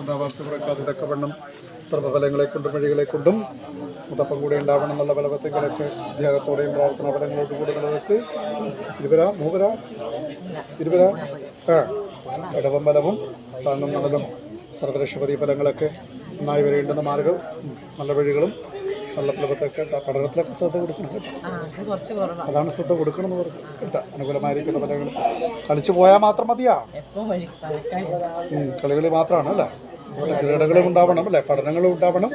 ഉണ്ടാവാത്ത ഇതൊക്കെ വണ്ണം സർവ്വഫലങ്ങളെ കൊണ്ടും വഴികളെ കൊണ്ടും മുതപ്പം കൂടെ ഉണ്ടാവണം എന്നുള്ള ഫലപത്തികളൊക്കെ ത്യാഗത്തോടെയും പ്രാർത്ഥന ഫലങ്ങളോട് കൂടി നിലനിൽക്ക് 20 ഇടവം ബലവും താങ്ങും മണലും സർവരക്ഷപതി ഫലങ്ങളൊക്കെ നന്നായി വരേണ്ടുന്ന മാർഗം നല്ല വഴികളും നല്ല ഫലപത്തൊക്കെ പഠനത്തിലൊക്കെ ശ്രദ്ധ കൊടുക്കണം കേട്ടോ. അതാണ് ശ്രദ്ധ കൊടുക്കണം എന്ന് പറഞ്ഞു കേട്ടോ. അനുകൂലമായിരിക്കുന്ന ഫലങ്ങൾ കളിച്ചു പോയാൽ മാത്രം മതിയാ. കളികൾ മാത്രമാണ് അല്ലേ. ക്രീഡകളും ഉണ്ടാവണം അല്ലേ, പഠനങ്ങളും ഉണ്ടാവണം,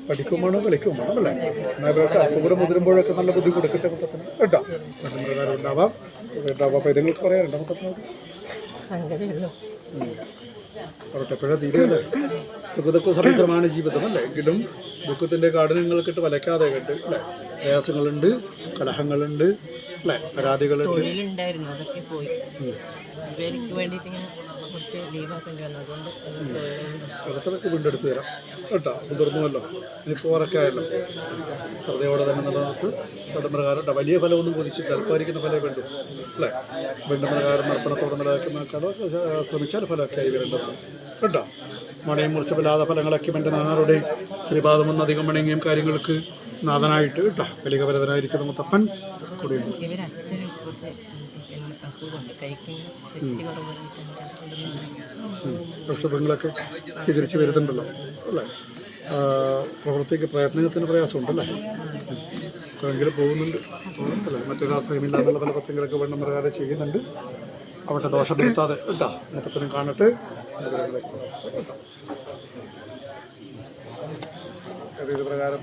പഠിക്കും വേണം, കളിക്കും വേണം അല്ലേ. എന്നാലൊക്കെ അല്പം കൂടെ മുതിരുമ്പോഴൊക്കെ നല്ല ബുദ്ധി കൊടുക്കട്ടെ മൊത്തത്തിന് കേട്ടോ. പ്രകാരം ഉണ്ടാവാം. അപ്പോൾ ഇതുങ്ങൾക്ക് പറയാറുണ്ട് മൊത്തത്തിനോട് എപ്പോഴാണ് തീരെയല്ലേ. സുഖദുഃഖ സമ്മിശ്രമാണ് ജീവിതം അല്ലേ. എങ്കിലും ദുഃഖത്തിൻ്റെ കാഠിന്യങ്ങൾക്കിട്ട് വലയ്ക്കാതെ കണ്ട് അല്ലേ. പ്രയാസങ്ങളുണ്ട്, കലഹങ്ങളുണ്ട് അല്ലേ, പരാതികളുണ്ട്. അതൊക്കെ വീണ്ടെടുത്ത് തരാം കേട്ടോ. മുതിർന്നുവല്ലോ, ഇനിയിപ്പോൾ ഉറക്കെ ആയല്ലോ. ശ്രദ്ധയോടെ തന്നെ നിലനിർത്ത്. പ്രകാരം വലിയ ഫലമൊന്നും കൊതിച്ചിട്ട് അല്പായിരിക്കുന്ന ഫലം വേണ്ടു അല്ലേ. പ്രകാരം അർപ്പണത്തോടെ നിലനിൽക്കുന്നതൊക്കെ ശ്രമിച്ചാൽ ഫലമൊക്കെ ആയി വരേണ്ടതാണ് കേട്ടോ. മണയും മുറിച്ചല്ലാതെ ഫലങ്ങളൊക്കെ എൻ്റെ നാനാറുടെയും ശ്രീപാദമെന്ന് അധികം മണങ്ങിയും കാര്യങ്ങൾക്ക് നാഥനായിട്ട് കേട്ടോ. കലികവരതനായിരിക്കുന്ന മുത്തപ്പൻ കൂടിയുണ്ട്. ഔഷധങ്ങളൊക്കെ സ്വീകരിച്ച് വരുന്നുണ്ടല്ലോ അല്ലേ. പ്രവൃത്തിക്ക് പ്രയത്നത്തിന് പ്രയാസമുണ്ടല്ലേ. എങ്കിലും പോകുന്നുണ്ട് അല്ലേ. മറ്റൊരാശ്രയമില്ലാന്നുള്ള പല പത്രങ്ങളൊക്കെ വേണ്ട പ്രകാരം ചെയ്യുന്നുണ്ട്. അവിടെ ദോഷം വരുത്താതെ കേട്ടോ മൊത്തത്തിനും കാണട്ടെ. ഇത് പ്രകാരം